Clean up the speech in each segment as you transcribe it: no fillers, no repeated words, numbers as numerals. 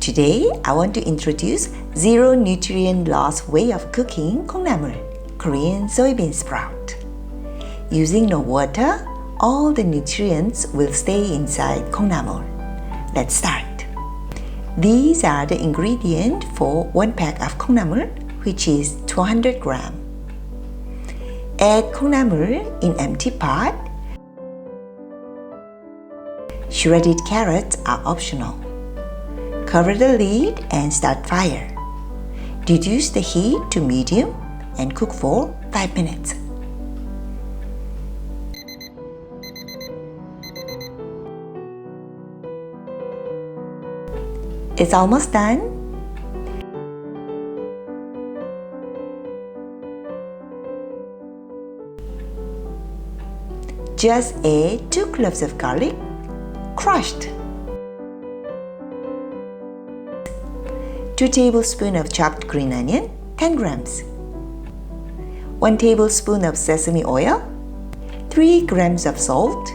Today, I want to introduce zero nutrient loss way of cooking kongnamul, Korean soybean sprout. Using no water, all the nutrients will stay inside kongnamul. Let's start. These are the ingredients for 1 pack of kongnamul, which is 200 gram. Add kongnamul in empty pot. Shredded carrots are optional. Cover the lid and start fire. Reduce the heat to medium and cook for 5 minutes. It's almost done. Just add 2 cloves of garlic, crushed. 2 tablespoons of chopped green onion, 10 grams. 1 tablespoon of sesame oil, 3 grams of salt.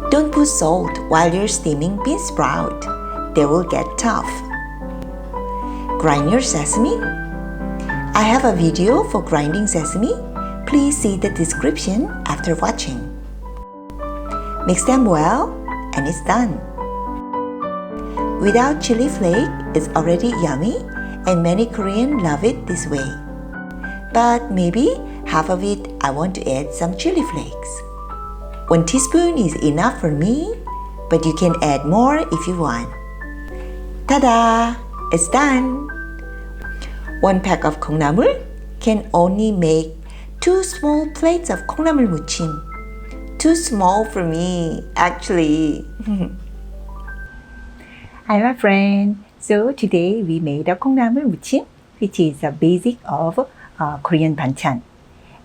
Don't put salt while you're steaming bean sprout. They will get tough. Grind your sesame. I have a video for grinding sesame. Please see the description after watching. Mix them well and it's done. Without chili flake, it's already yummy and many Koreans love it this way. But maybe half of it I want to add some chili flakes. 1 teaspoon is enough for me, but you can add more if you want. Ta-da! It's done! 1 pack of kongnamul can only make 2 small plates of kongnamul muchim. Too small for me, actually. Hi my friend. So today we made a kongnamul muchim, which is a basic of Korean banchan.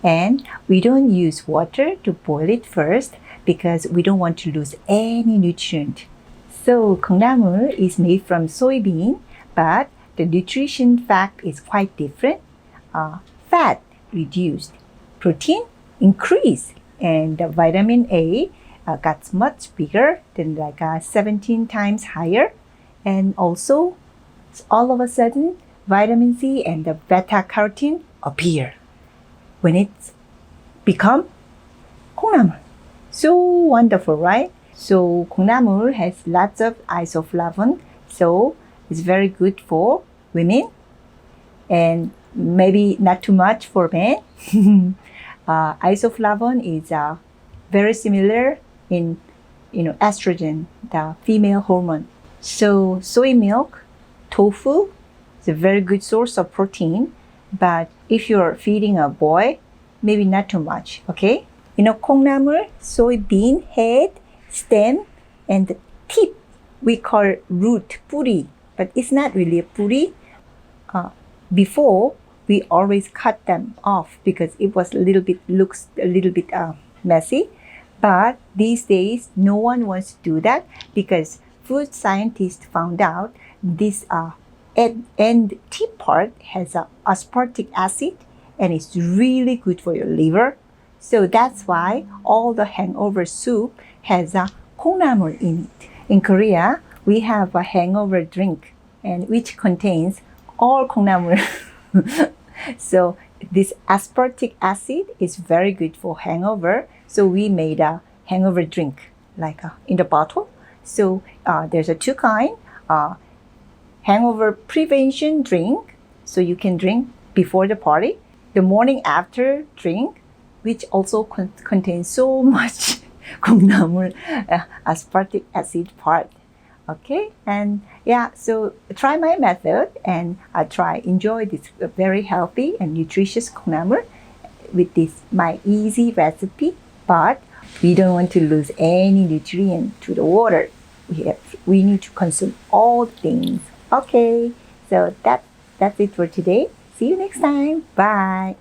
And we don't use water to boil it first because we don't want to lose any nutrient. So kongnamul is made from soybean, but the nutrition fact is quite different. Fat reduced, protein increased, and the vitamin A got much bigger than 17 times higher. And also, all of a sudden, vitamin C and the beta carotene appear when it's become kongnamul. So wonderful, right? So kongnamul has lots of isoflavone, so it's very good for women and maybe not too much for men. Isoflavone is very similar in estrogen, the female hormone. So soy milk, tofu is a very good source of protein, but if you're feeding a boy, maybe not too much, okay? kongnamul, soybean head, stem, and the tip we call root, puri, but it's not really a puri. Before, we always cut them off because it was looks a little bit messy. But these days, no one wants to do that because food scientists found out this end tip part has aspartic acid and it's really good for your liver. So that's why all the hangover soup has kongnamul in it. In Korea, we have a hangover drink and which contains all kongnamul. So this aspartic acid is very good for hangover. So we made a hangover drink in the bottle. So there's 2 kinds. Hangover prevention drink. So you can drink before the party. The morning after drink, which also contains so much kongnamul aspartic acid part. Okay, and yeah, so try my method and enjoy this very healthy and nutritious kongnamul with this my easy recipe. But we don't want to lose any nutrient to the water. We need to consume all things. Okay, so that's it for today. See you next time. Bye.